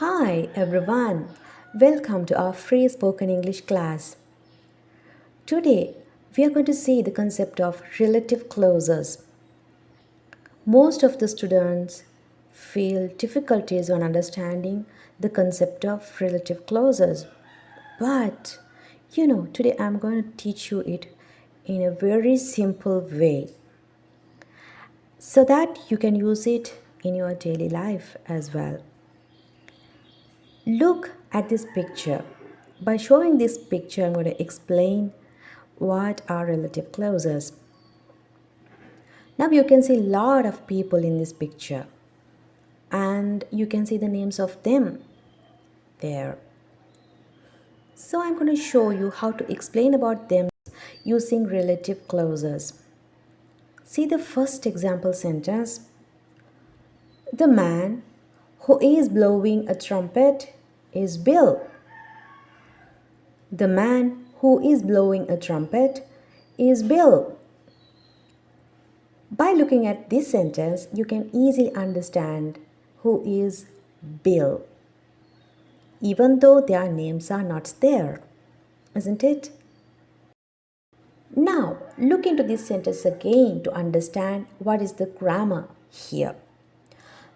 Hi everyone, welcome to our free spoken English class. Today we are going to see the concept of relative clauses. Most of the students feel difficulties on understanding the concept of relative clauses. But today I'm going to teach you it in a very simple way so that you can use it in your daily life as well. Look at this picture. By showing this picture, I'm going to explain what are relative clauses. Now you can see a lot of people in this picture and you can see the names of them there. So I'm going to show you how to explain about them using relative clauses. See the first example sentence. The man who is blowing a trumpet is Bill. The man who is blowing a trumpet is Bill. By looking at this sentence, you can easily understand who is Bill, even though their names are not there, isn't it? Now, look into this sentence again to understand what is the grammar here.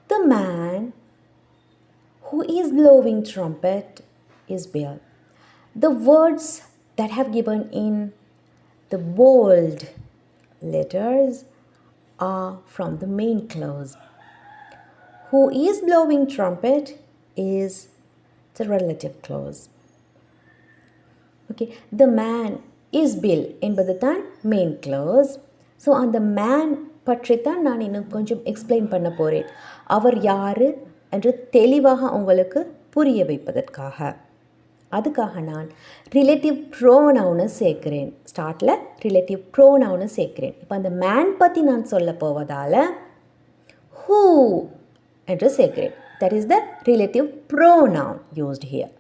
The man who is blowing trumpet is Bill. The words that have given in the bold letters are from the main clause. Who is blowing trumpet is the relative clause. Okay, the man is Bill என்பது தான் main clause. So அந்த man பற்றி தான் நான் இன்னும் கொஞ்சம் explain பண்ண போகிறேன். அவர் யார் என்று தெளிவாக உங்களுக்கு புரிய வைப்பதற்காக. அதுக்காக நான் ரிலேட்டிவ் ப்ரோனவுனை சேர்க்கிறேன். ஸ்டார்ட்டில் ரிலேட்டிவ் ப்ரோனவுனை சேர்க்கிறேன். இப்போ அந்த மேன் பற்றி நான் சொல்ல போவதால் ஹூ என்று சேர்க்கிறேன். That is the relative pronoun used here.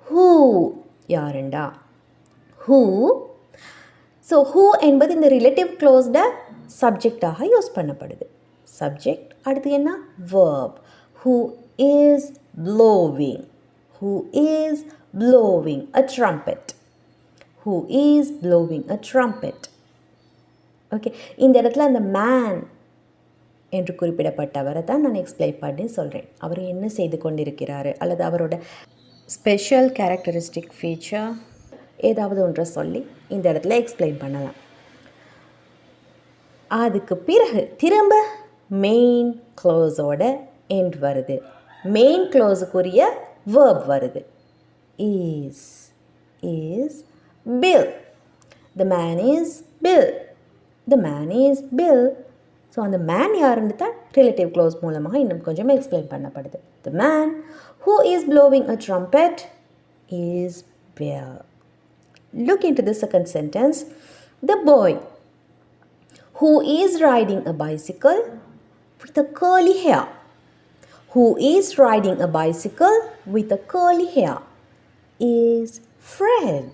Who யாருண்டா? ஹூ. ஸோ ஹூ என்பது இந்த ரிலேட்டிவ் க்ளோஸ்ட சப்ஜெக்டாக யூஸ் பண்ணப்படுது. சப்ஜெக்ட் அடுத்து என்ன? verb. Who is blowing? Who is blowing a trumpet? Who is blowing a trumpet? Okay, இந்த இடத்துல அந்த மேன் என்று குறிப்பிடப்பட்டவரை தான் நான் எக்ஸ்பிளைன் பண்ணி சொல்கிறேன். அவர் என்ன செய்து கொண்டிருக்கிறாரு அல்லது அவரோட ஸ்பெஷல் கேரக்டரிஸ்டிக் ஃபீச்சர் ஏதாவது ஒன்றை சொல்லி இந்த இடத்துல எக்ஸ்பிளைன் பண்ணலாம். அதுக்கு பிறகு திரும்ப மெயின் க்ளோஸோட எண்ட் வருது. மெயின் க்ளோஸுக்குரிய verb வருது. is Bill. The man is Bill. The man is Bill. So அந்த மேன் யாருன்னு தான் ரிலேட்டிவ் க்ளோஸ் மூலமாக இன்னும் கொஞ்சம் எக்ஸ்பிளைன் பண்ணப்படுது. The man who is blowing a trumpet is Bill. Look into the second sentence. The boy who is riding a bicycle with a curly hair. Who is riding a bicycle with a curly hair is Fred.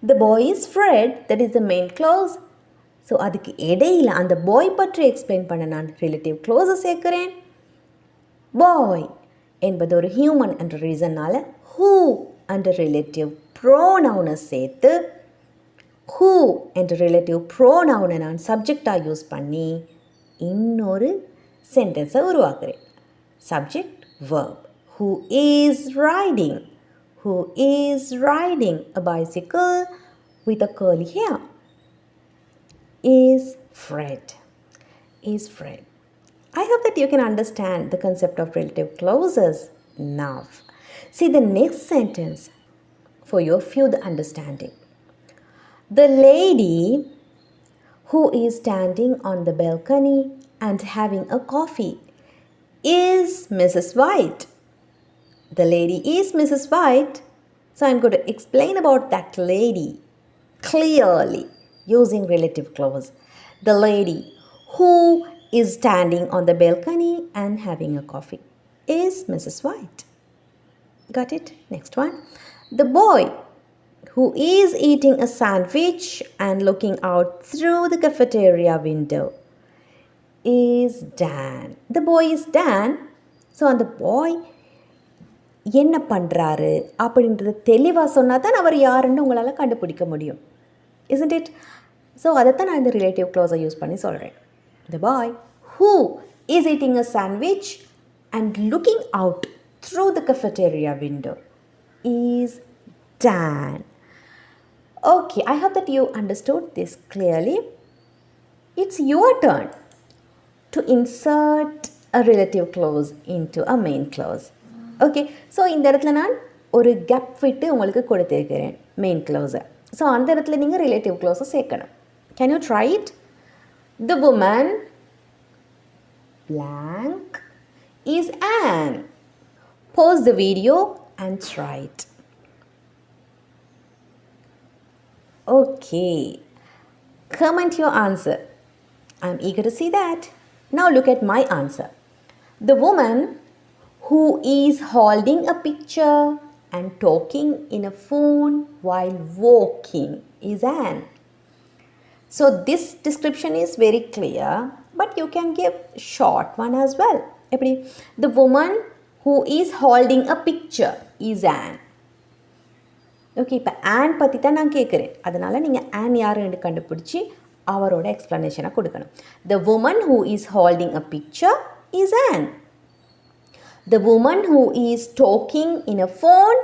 The boy is Fred. That is the main clause. So அதுக்கு இடையில் அந்த பாய் பற்றி explain பண்ண நான் relative க்ளோஸை சேர்க்கிறேன். பாய் என்பது ஒரு human என்ற ரீசன்னால் ஹூ என்ற ரிலேட்டிவ் ப்ரோனவுனை சேர்த்து ஹூ என்ற ரிலேட்டிவ் ப்ரோனவுனை நான் சப்ஜெக்டாக யூஸ் பண்ணி இன்னொரு சென்டென்ஸை உருவாக்குறேன். Subject verb. Who is riding? Who is riding a bicycle with a curly hair? Is Fred. Is Fred. I hope that you can understand the concept of relative clauses now. See the next sentence for your further understanding. The lady who is standing on the balcony and having a coffee is Mrs. White. The lady is Mrs. White. So I'm going to explain about that lady clearly using relative clause. The lady who is standing on the balcony and having a coffee is Mrs. White. Got it? Next one. The boy who is eating a sandwich and looking out through the cafeteria window is Dan. The boy is Dan. So on the boy என்ன பண்ணுறாரு அப்படின்றத தெளிவாக சொன்னால் தான் அவர் யாருன்னு உங்களால் கண்டுபிடிக்க முடியும். isn't it? ஸோ அதைத்தான் நான் இந்த ரிலேட்டிவ் க்ளோஸை யூஸ் பண்ணி சொல்கிறேன். The boy who is eating a sandwich and looking out through the cafeteria window is Dan. Okay, I hope that you understood this clearly. It's your turn to insert a relative clause into a main clause. Okay, so இந்த இடத்துல நான் ஒரு gap விட்டு உங்களுக்கு கொடுத்திருக்கிறேன் main க்ளோஸை. So அந்த இடத்துல நீங்கள் ரிலேட்டிவ் க்ளோஸை சேர்க்கணும். Can you try it? The woman blank is Anne. Pause the video and try it. Okay, comment your answer. I'm eager to see that. Now look at my answer. The woman who is holding a picture and talking in a phone while walking is Anne. So this description is very clear, but you can give short one as well. The woman who is holding a picture is Anne. Okay, இப்போ on பற்றி தான் நான் கேட்குறேன். அதனால் நீங்கள் on யாருன்னு கண்டுபிடிச்சி அவரோட எக்ஸ்ப்ளனேஷனை கொடுக்கணும். The woman who is holding a picture is Anne. The woman who is talking in a phone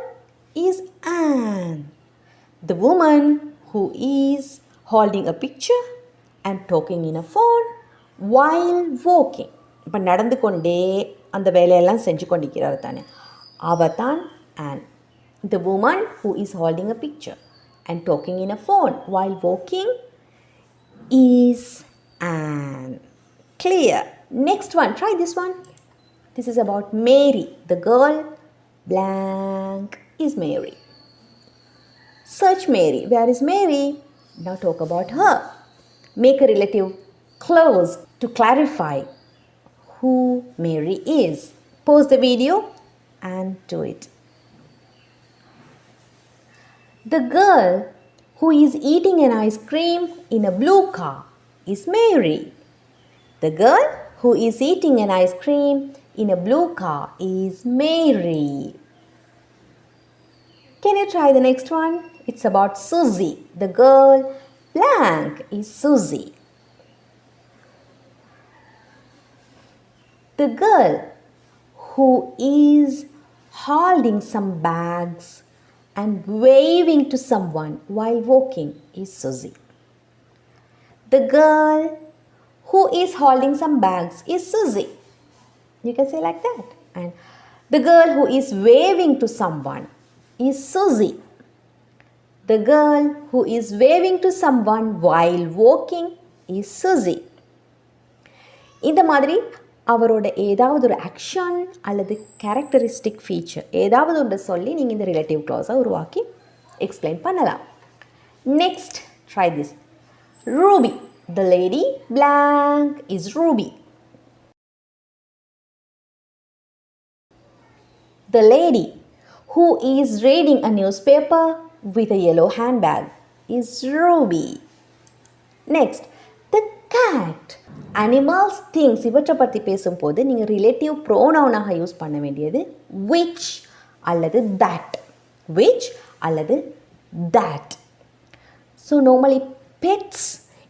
is Anne. The woman who is holding a picture and talking in a phone while walking. இப்போ நடந்து கொண்டே அந்த வேலையெல்லாம் செஞ்சு கொண்டிருக்கிறார் தானே, அவள் தான் Anne. The woman who is holding a picture and talking in a phone while walking is Anne. Clear? Next one, try this one. This is about Mary. The girl blank is Mary. Search Mary. Where is Mary? Now talk about her. Make a relative clause to clarify who Mary is. Pause the video and do it. The girl who is eating an ice cream in a blue car is Mary. The girl who is eating an ice cream in a blue car is Mary. Can you try the next one? It's about Susie. The girl blank is Susie. The girl who is holding some bags and waving to someone while walking is Susie. The girl who is holding some bags is Susie. You can say like that. And the girl who is waving to someone is Susie. The girl who is waving to someone while walking is Susie. இந்த மாதிரி அவரோட ஏதாவது ஒரு action அல்லது characteristic feature ஏதாவது ஒன்று சொல்லி நீங்கள் இந்த ரிலேட்டிவ் க்ளாஸை உருவாக்கி எக்ஸ்பிளைன் பண்ணலாம். Next try this. Ruby. The lady blank is Ruby. The lady who is reading a newspaper with a yellow handbag is Ruby. Next, the cat. Animals, things இவற்றை பற்றி பேசும்போது நீங்கள் ரிலேட்டிவ் ப்ரோனவுனாக யூஸ் பண்ண வேண்டியது which அல்லது that. Which அல்லது that. So normally pets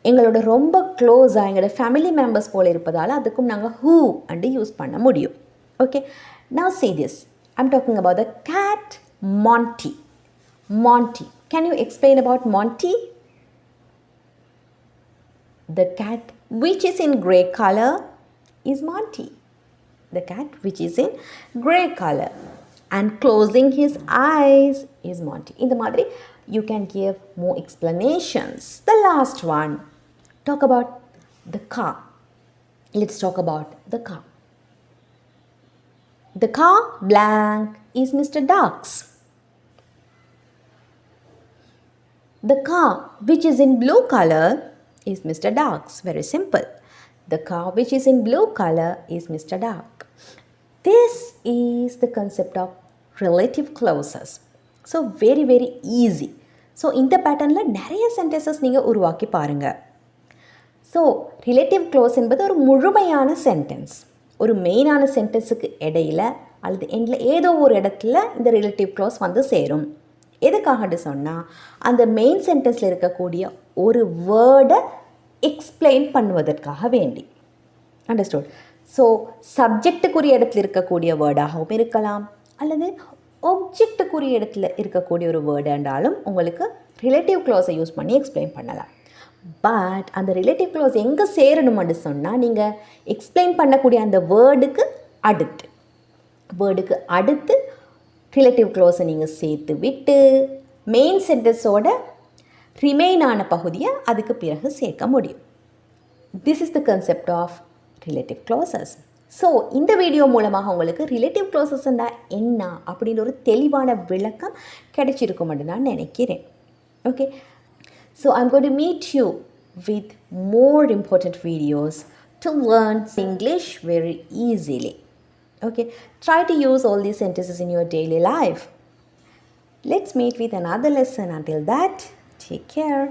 எங்களோட ரொம்ப க்ளோஸாக எங்களோட ஃபேமிலி மெம்பர்ஸ் போல் இருப்பதால் அதுக்கும் நாங்கள் ஹூ அண்டு யூஸ் பண்ண முடியும். Okay, now see this. I'm talking about the cat Monty. Monty. Can you explain about Monty? The cat which is in grey color is Monty. The cat which is in grey color and closing his eyes is Monty. In the madri you can give more explanations. The last one, talk about the car. Let's talk about the car. The car blank is Mr. Duck's. The car which is in blue color is Mr. Duck's. Very simple. The car which is in blue color is Mr. Duck. This is the concept of relative clauses. So very very easy. So இந்த பேட்டர்னில் நிறைய sentences நீங்கள் உருவாக்கி பாருங்கள். So relative close என்பது ஒரு முழுமையான sentence. ஒரு மெயினான சென்டென்ஸுக்கு இடையில் அல்லது எண்டில் ஏதோ ஒரு இடத்துல இந்த ரிலேட்டிவ் க்ளாஸ் வந்து சேரும். எதுக்காகன்னு சொன்னால் அந்த மெயின் சென்டென்ஸில் இருக்கக்கூடிய ஒரு வேர்டை எக்ஸ்பிளைன் பண்ணுவதற்காக வேண்டி. அண்டர்ஸ்டுட்? ஸோ சப்ஜெக்டுக்குரிய இடத்துல இருக்கக்கூடிய வேர்டாகவும் இருக்கலாம், அல்லது ஒப்ஜெக்டுக்குரிய இடத்துல இருக்கக்கூடிய ஒரு வேர்டு என்றாலும் உங்களுக்கு ரிலேட்டிவ் க்ளாஸை யூஸ் பண்ணி எக்ஸ்பிளைன் பண்ணலாம். பட் அந்த ரிலேட்டிவ் க்ளாஸ் எங்கே சேரணும்னு சொன்னால் நீங்கள் எக்ஸ்பிளைன் பண்ணக்கூடிய அந்த வேர்டுக்கு அடுத்து ரிலேட்டிவ் க்ளாஸை நீங்கள் சேர்த்து விட்டு மெயின் சென்டென்ஸோட ரிமைனான பகுதியை அதுக்கு பிறகு சேர்க்க முடியும். This is the concept of relative clauses. So இந்த வீடியோ மூலமாக உங்களுக்கு ரிலேட்டிவ் க்ளாஸஸ்ன்னா என்ன அப்படின்ற ஒரு தெளிவான விளக்கம் கிடைச்சிருக்கும்னு நான் நினைக்கிறேன். Okay, so I'm going to meet you with more important videos to learn English very easily. Okay, try to use all these sentences in your daily life. Let's meet with another lesson. Until that, take care.